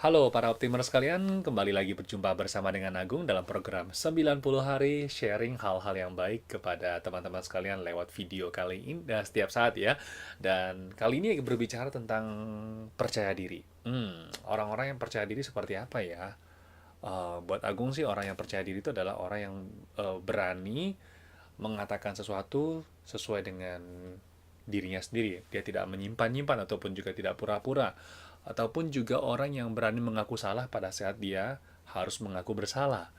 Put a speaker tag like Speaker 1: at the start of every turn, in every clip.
Speaker 1: Halo para optimer sekalian, kembali lagi berjumpa bersama dengan Agung dalam program 90 hari sharing hal-hal yang baik kepada teman-teman sekalian lewat video kali ini dan setiap saat ya. Dan kali ini berbicara tentang percaya diri. Orang-orang yang percaya diri seperti apa ya? Buat Agung sih orang yang percaya diri itu adalah orang yang berani mengatakan sesuatu sesuai dengan dirinya sendiri. Dia tidak menyimpan-nyimpan ataupun juga tidak pura-pura. Ataupun juga orang yang berani mengaku salah pada saat dia harus mengaku bersalah.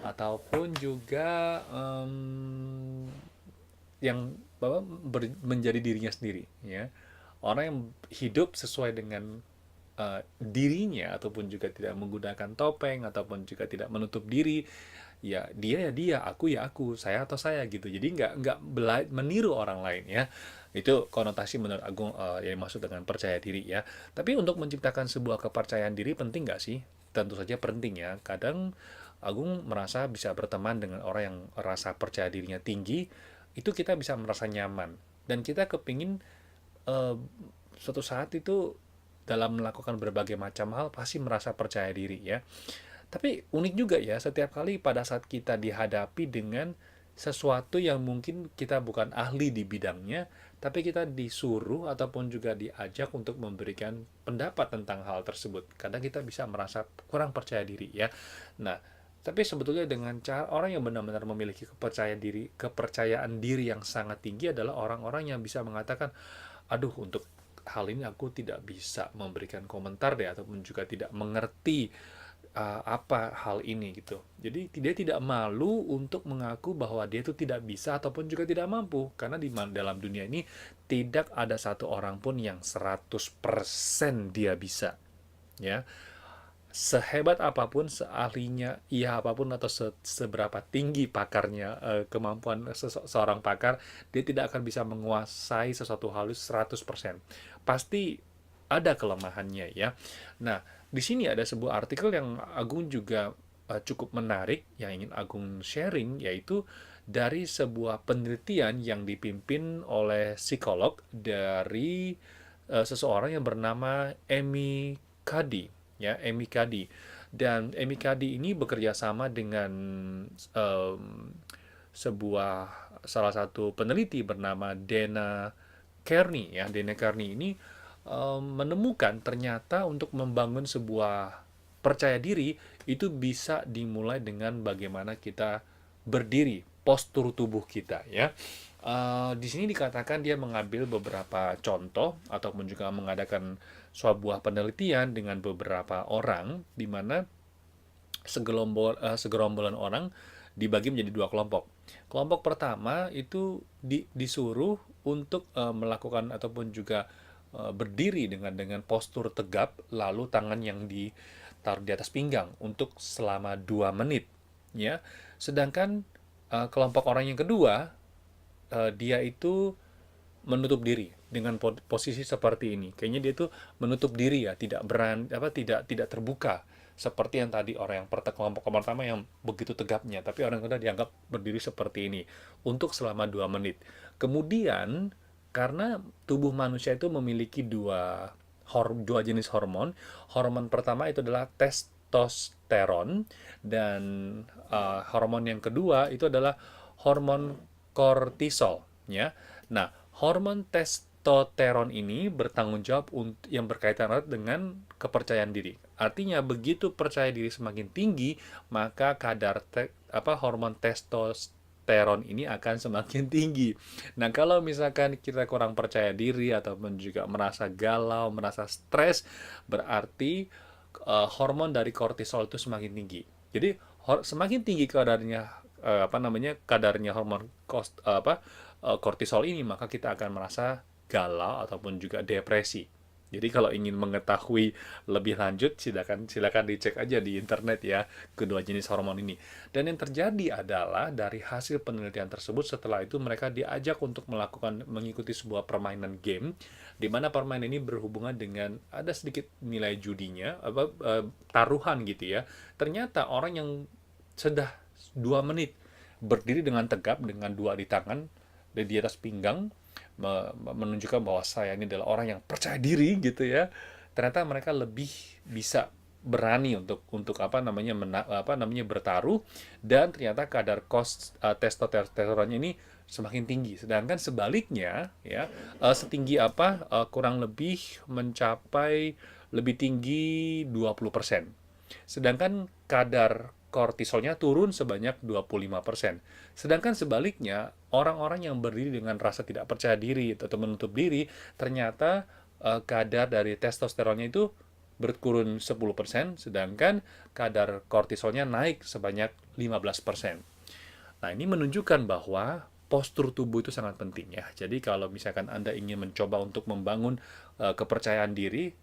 Speaker 1: Ataupun juga yang menjadi dirinya sendiri, ya. Orang yang hidup sesuai dengan dirinya ataupun juga tidak menggunakan topeng ataupun juga tidak menutup diri, ya dia, aku ya aku, saya atau saya gitu. Jadi nggak meniru orang lain ya. Itu konotasi menurut Agung yang maksud dengan percaya diri ya. Tapi untuk menciptakan sebuah kepercayaan diri penting nggak sih? Tentu saja penting ya. Kadang Agung merasa bisa berteman dengan orang yang rasa percaya dirinya tinggi, itu kita bisa merasa nyaman dan kita kepingin eh, suatu saat itu dalam melakukan berbagai macam hal pasti merasa percaya diri ya. Tapi unik juga ya, setiap kali pada saat kita dihadapi dengan sesuatu yang mungkin kita bukan ahli di bidangnya, tapi kita disuruh ataupun juga diajak untuk memberikan pendapat tentang hal tersebut. Kadang kita bisa merasa kurang percaya diri ya. Nah, tapi sebetulnya dengan cara orang yang benar-benar memiliki kepercayaan diri yang sangat tinggi adalah orang-orang yang bisa mengatakan, aduh untuk hal ini aku tidak bisa memberikan komentar deh ataupun juga tidak mengerti apa hal ini gitu. Jadi dia tidak malu untuk mengaku bahwa dia itu tidak bisa ataupun juga tidak mampu karena di dalam dunia ini tidak ada satu orang pun yang 100% dia bisa ya. Sehebat apapun, seahlinya ia apapun atau seberapa tinggi pakarnya, kemampuan seorang pakar, dia tidak akan bisa menguasai sesuatu hal itu 100%. Pasti ada kelemahannya ya. Nah, di sini ada sebuah artikel yang Agung juga cukup menarik yang ingin Agung sharing, yaitu dari sebuah penelitian yang dipimpin oleh psikolog dari seseorang yang bernama Amy Cuddy, ya, Amy Cuddy. Dan Amy Cuddy ini bekerja sama dengan um, sebuah salah satu peneliti bernama Dana Kearney, ya. Dana Kearney ini menemukan ternyata untuk membangun sebuah percaya diri itu bisa dimulai dengan bagaimana kita berdiri, postur tubuh kita ya. Di sini dikatakan dia mengambil beberapa contoh ataupun juga mengadakan sebuah penelitian dengan beberapa orang di mana segerombolan orang dibagi menjadi dua kelompok. Kelompok pertama itu disuruh untuk melakukan ataupun juga berdiri dengan postur tegap, lalu tangan yang ditaruh di atas pinggang untuk selama 2 menit, ya. Sedangkan kelompok orang yang kedua, dia itu menutup diri dengan posisi seperti ini. Kayaknya dia tuh menutup diri ya, tidak berani apa tidak tidak terbuka seperti yang tadi orang yang kelompok pertama yang begitu tegapnya, tapi orang kedua dianggap berdiri seperti ini untuk selama 2 menit. Kemudian karena tubuh manusia itu memiliki dua jenis hormon. Hormon pertama itu adalah testosteron dan hormon yang kedua itu adalah hormon kortisol ya. Nah, hormon testosteron ini bertanggung jawab untuk yang berkaitan erat dengan kepercayaan diri. Artinya begitu percaya diri semakin tinggi, maka kadar hormon testosteron ini akan semakin tinggi. Nah, kalau misalkan kita kurang percaya diri ataupun juga merasa galau, merasa stres, berarti hormon dari kortisol itu semakin tinggi. Jadi semakin tinggi kadarnya kadarnya hormon kortisol ini, maka kita akan merasa galau ataupun juga depresi. Jadi kalau ingin mengetahui lebih lanjut, silakan dicek aja di internet ya kedua jenis hormon ini. Dan yang terjadi adalah dari hasil penelitian tersebut, setelah itu mereka diajak untuk mengikuti sebuah permainan game di mana permainan ini berhubungan dengan ada sedikit nilai judinya, taruhan gitu ya. Ternyata orang yang sudah 2 menit berdiri dengan tegap dengan dua di tangan dan di atas pinggang menunjukkan bahwa saya ini adalah orang yang percaya diri gitu ya. Ternyata mereka lebih bisa berani untuk apa namanya bertaruh, dan ternyata kadar testosteronnya ini semakin tinggi. Sedangkan sebaliknya ya, setinggi apa, kurang lebih mencapai lebih tinggi 20%. Sedangkan kadar kortisolnya turun sebanyak 25%. Sedangkan sebaliknya, orang-orang yang berdiri dengan rasa tidak percaya diri atau menutup diri, ternyata kadar dari testosteronnya itu berkurun 10%, sedangkan kadar kortisolnya naik sebanyak 15%. Nah, ini menunjukkan bahwa postur tubuh itu sangat penting ya. Jadi kalau misalkan Anda ingin mencoba untuk membangun kepercayaan diri,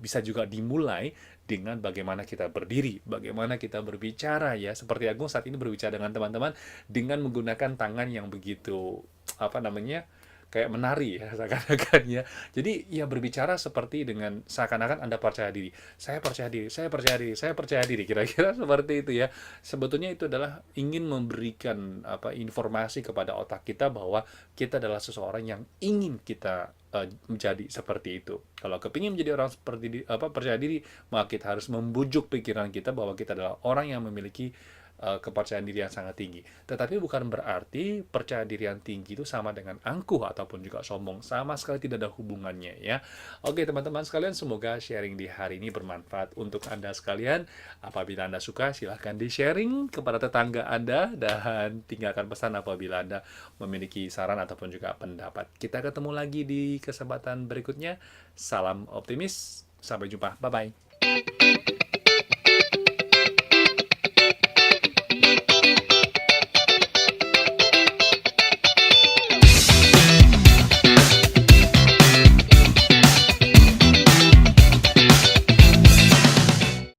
Speaker 1: bisa juga dimulai dengan bagaimana kita berdiri, bagaimana kita berbicara ya. Seperti Agung saat ini berbicara dengan teman-teman dengan menggunakan tangan yang begitu apa namanya, kayak menari ya seakan-akan ya. Jadi ya berbicara seperti dengan seakan-akan Anda percaya diri. Saya percaya diri, saya percaya diri, saya percaya diri. Kira-kira seperti itu ya. Sebetulnya itu adalah ingin memberikan apa informasi kepada otak kita bahwa kita adalah seseorang yang ingin kita menjadi seperti itu. Kalau kepingin menjadi orang seperti percaya diri, maka kita harus membujuk pikiran kita bahwa kita adalah orang yang memiliki kepercayaan diri yang sangat tinggi. Tetapi bukan berarti percaya diri yang tinggi itu sama dengan angkuh ataupun juga sombong. Sama sekali tidak ada hubungannya ya. Oke teman-teman sekalian, semoga sharing di hari ini bermanfaat untuk Anda sekalian. Apabila Anda suka, silahkan di-sharing kepada tetangga Anda dan tinggalkan pesan apabila Anda memiliki saran ataupun juga pendapat. Kita ketemu lagi di kesempatan berikutnya. Salam optimis. Sampai jumpa. Bye-bye.